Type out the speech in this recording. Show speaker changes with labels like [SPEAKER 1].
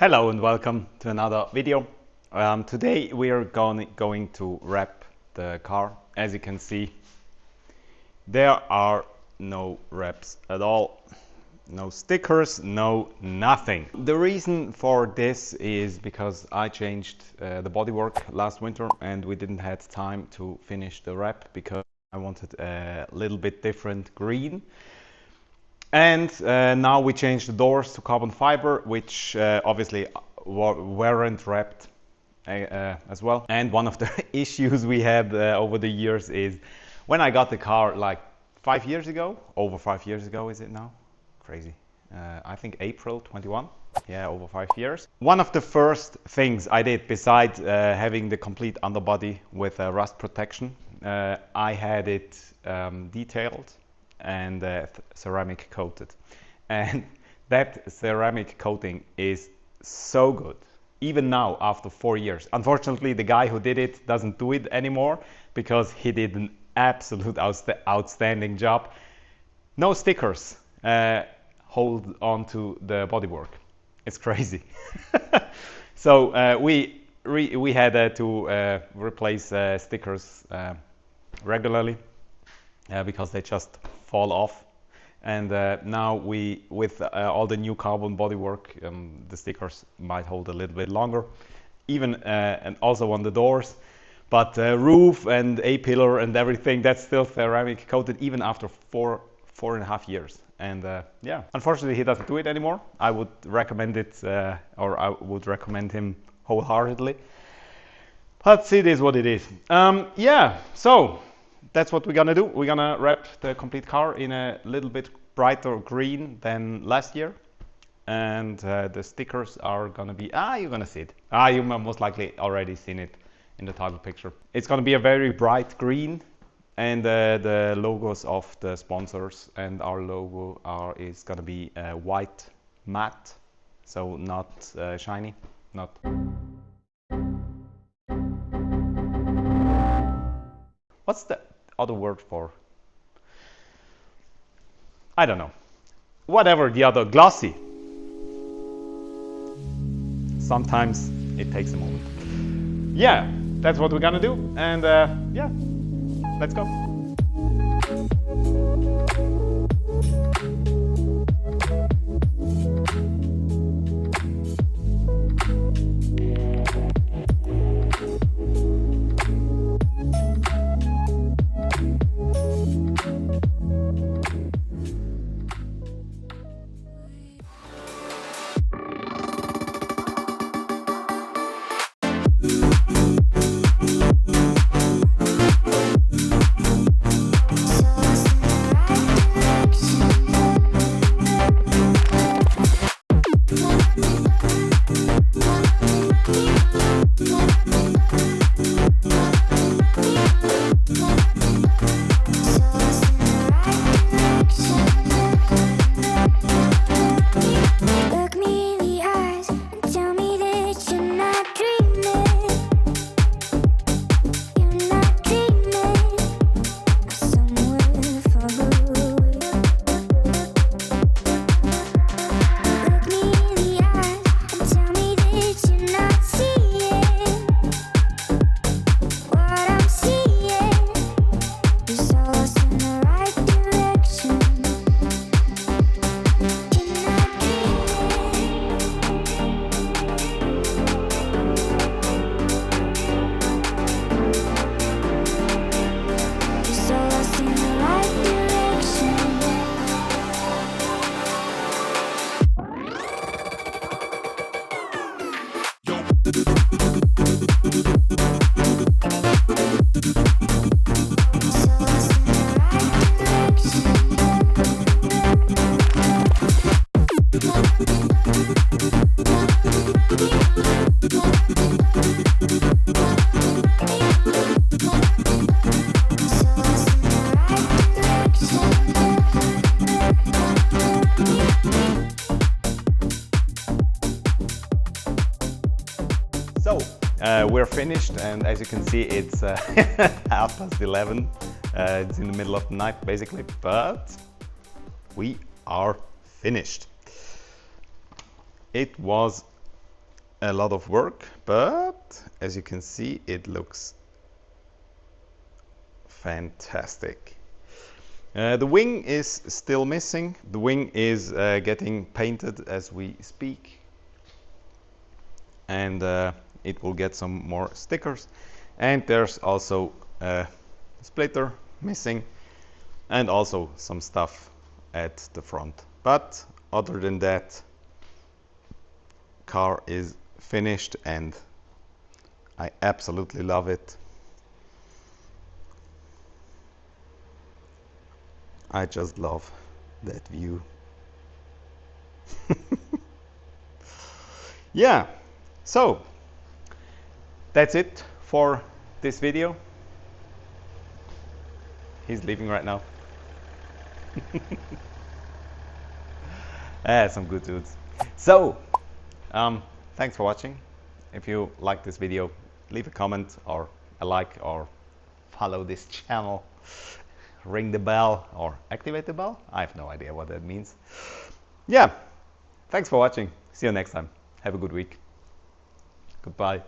[SPEAKER 1] Hello and welcome to another video. Today we are going to wrap the car. As you can see, there are no wraps at all. No stickers, no nothing. The reason for this is because I changed the bodywork last winter and we didn't have time to finish the wrap because I wanted a little bit different green. And now we changed the doors to carbon fiber, which obviously weren't wrapped as well. And one of the issues we had over the years is when I got the car like 5 years ago, over 5 years ago is it now? Crazy. I think April 21. Yeah, over 5 years. One of the first things I did besides having the complete underbody with rust protection, I had it detailed and ceramic coated, and that ceramic coating is so good even now after 4 years. Unfortunately, the guy who did it doesn't do it anymore because he did an absolute outstanding job. No stickers hold on to the bodywork. It's crazy. So we had to replace stickers regularly because they just fall off, and now with all the new carbon bodywork, the stickers might hold a little bit longer, even and also on the doors, but roof and A-pillar and everything, that's still ceramic coated even after four and a half years. And yeah, unfortunately he doesn't do it anymore. I would recommend it, or I would recommend him wholeheartedly, but it is what it is. Yeah, so that's what we're gonna do. We're gonna wrap the complete car in a little bit brighter green than last year, and the stickers are gonna be, you're gonna see it. You most likely already seen it in the title picture. It's gonna be a very bright green, and the logos of the sponsors and our logo is gonna be white matte, so not shiny, not. What's the other word for? I don't know. Whatever the other, glossy. Sometimes it takes a moment. Yeah, that's what we're gonna do, and yeah, let's go. We're finished, and as you can see, it's 11:30. It's in the middle of the night basically, but we are finished. It was a lot of work, but as you can see, it looks fantastic. The wing is still missing. The wing is getting painted as we speak, and it will get some more stickers. And there's also a splitter missing, and also some stuff at the front. But other than that, car is finished and I absolutely love it. I just love that view. Yeah, so that's it for this video. He's leaving right now. Some good dudes. So, thanks for watching. If you like this video, leave a comment or a like, or follow this channel. Ring the bell or activate the bell. I have no idea what that means. Yeah, thanks for watching. See you next time. Have a good week. Goodbye.